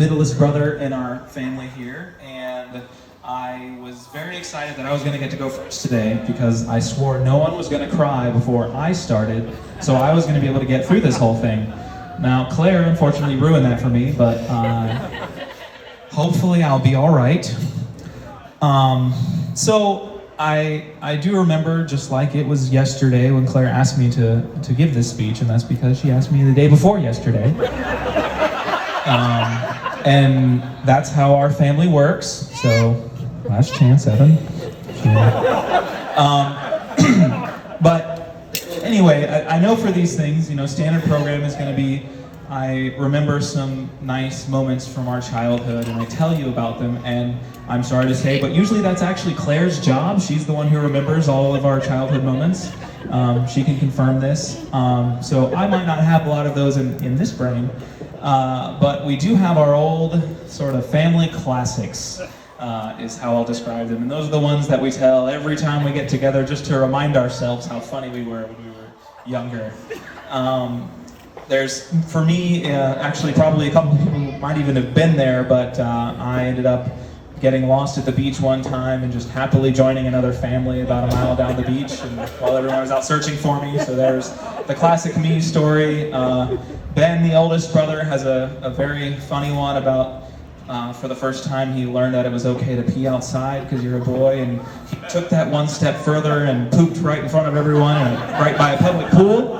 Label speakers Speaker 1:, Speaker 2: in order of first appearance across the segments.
Speaker 1: middleest brother in our family here, and I was very excited that I was going to get to go first today because I swore no one was going to cry before I started, so I was going to be able to get through this whole thing. Now, Claire unfortunately ruined that for me, but hopefully I'll be all right. So I do remember, just like it was yesterday, when Claire asked me to give this speech, and that's because she asked me the day before yesterday. And that's how our family works, so last chance, Evan. But anyway, I know for these things, standard program is going to be, I remember some nice moments from our childhood and I tell you about them, and I'm sorry to say, but usually that's actually Claire's job. She's the one who remembers all of our childhood moments. She can confirm this. So I might not have a lot of those in this brain, but we do have our old sort of family classics, is how I'll describe them. And those are the ones that we tell every time we get together just to remind ourselves how funny we were when we were younger. There's, for me, actually probably a couple people who might even have been there, but I ended up getting lost at the beach one time and just happily joining another family about a mile down the beach, and while everyone was out searching for me. So there's the classic me story. Ben, the oldest brother, has a very funny one about for the first time he learned that it was okay to pee outside because you're a boy, and he took that one step further and pooped right in front of everyone and right by a public pool.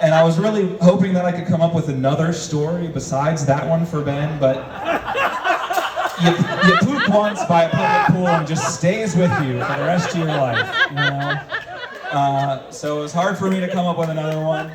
Speaker 1: And I was really hoping that I could come up with another story besides that one for Ben, but you poop once by a public pool and it just stays with you for the rest of your life, So it was hard for me to come up with another one.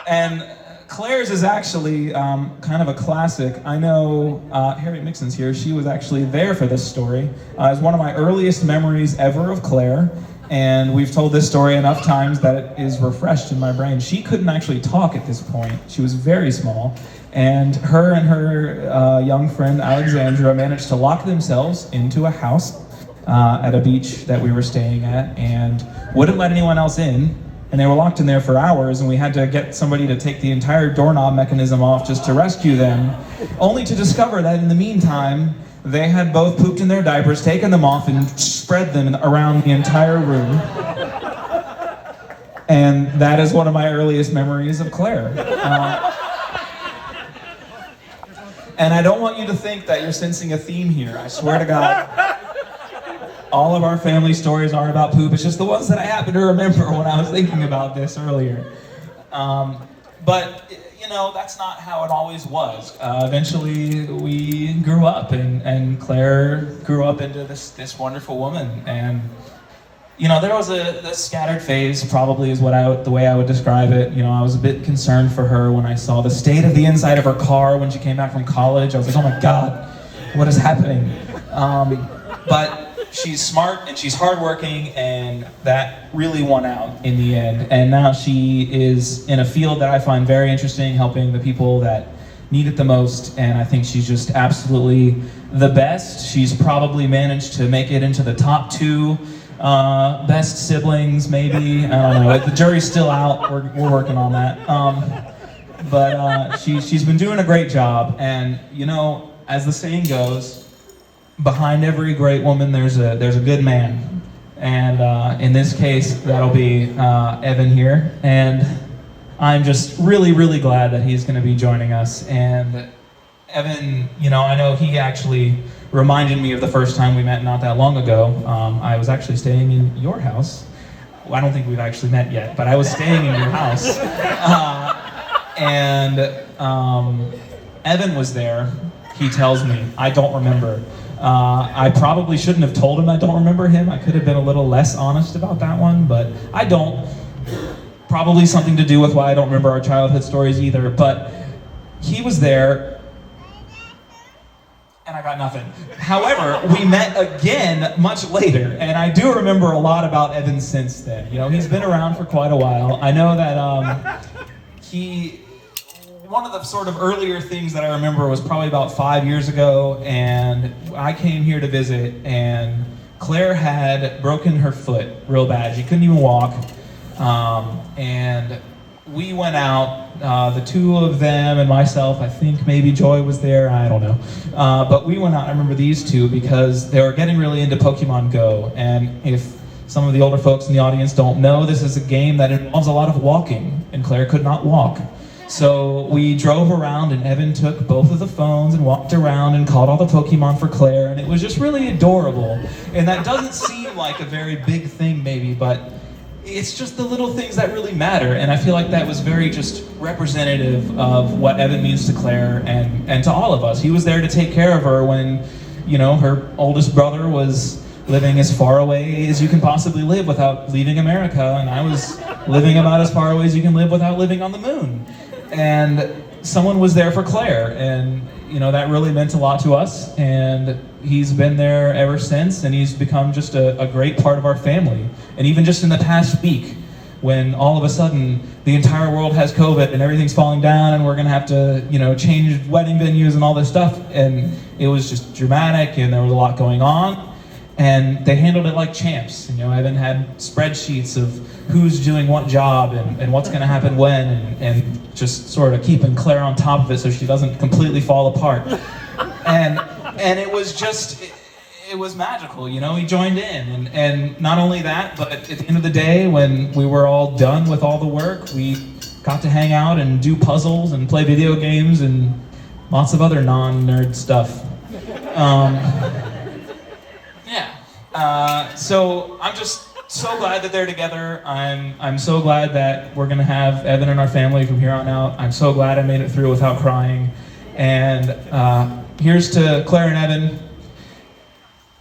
Speaker 1: And Claire's is actually kind of a classic. I know Harriet Mixon's here. She was actually there for this story. It's one of my earliest memories ever of Claire. And we've told this story enough times that it is refreshed in my brain. She couldn't actually talk at this point. She was very small. And her young friend Alexandra managed to lock themselves into a house at a beach that we were staying at and wouldn't let anyone else in. And they were locked in there for hours, and we had to get somebody to take the entire doorknob mechanism off just to rescue them, only to discover that in the meantime, they had both pooped in their diapers, taken them off, and spread them around the entire room. And that is one of my earliest memories of Claire. And I don't want you to think that you're sensing a theme here. I swear to God, all of our family stories aren't about poop. It's just the ones that I happen to remember when I was thinking about this earlier. But that's not how it always was. Eventually, we grew up, and Claire grew up into this wonderful woman. And there was a scattered phase, probably is the way I would describe it. I was a bit concerned for her when I saw the state of the inside of her car when she came back from college. I was like, oh my God, what is happening? But she's smart and she's hardworking, and that really won out in the end. And now she is in a field that I find very interesting, helping the people that need it the most. And I think she's just absolutely the best. She's probably managed to make it into the top 2 best siblings, maybe. I don't know. The jury's still out. We're working on that. But she's been doing a great job. And as the saying goes, behind every great woman, there's a good man, and in this case, that'll be Evan here. And I'm just really, really glad that he's going to be joining us. And Evan, I know he actually reminded me of the first time we met not that long ago. I was actually staying in your house. Well, I don't think we've actually met yet, but I was staying in your house, and Evan was there. He tells me, I don't remember. I probably shouldn't have told him I don't remember him. I could have been a little less honest about that one, but I don't. Probably something to do with why I don't remember our childhood stories either, but he was there, and I got nothing. However, we met again much later, and I do remember a lot about Evan since then. He's been around for quite a while. I know that one of the sort of earlier things that I remember was probably about 5 years ago, and I came here to visit, and Claire had broken her foot real bad. She couldn't even walk, and we went out The two of them and myself, I think maybe Joy was there, I don't know. But we went out, I remember these two, because they were getting really into Pokemon Go. And if some of the older folks in the audience don't know, this is a game that involves a lot of walking, and Claire could not walk. So we drove around, and Evan took both of the phones and walked around and caught all the Pokemon for Claire, and it was just really adorable. And that doesn't seem like a very big thing maybe, but it's just the little things that really matter. And I feel like that was very just representative of what Evan means to Claire and to all of us. He was there to take care of her when, you know, her oldest brother was living as far away as you can possibly live without leaving America, and I was living about as far away as you can live without living on the moon. And someone was there for Claire, and you know, that really meant a lot to us, and he's been there ever since, and he's become just a great part of our family. And even just in the past week, when all of a sudden the entire world has COVID and everything's falling down and we're gonna have to, you know, change wedding venues and all this stuff, and it was just dramatic and there was a lot going on. And they handled it like champs. You know, Evan had spreadsheets of who's doing what job and what's going to happen when, and just sort of keeping Claire on top of it so she doesn't completely fall apart. And it was just, it was magical. You know, he joined in, and not only that, but at the end of the day, when we were all done with all the work, we got to hang out and do puzzles and play video games and lots of other non-nerd stuff. So I'm just so glad that they're together. I'm so glad that we're gonna have Evan in our family from here on out. I'm so glad I made it through without crying. And here's to Claire and Evan.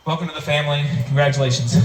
Speaker 1: Welcome to the family. Congratulations.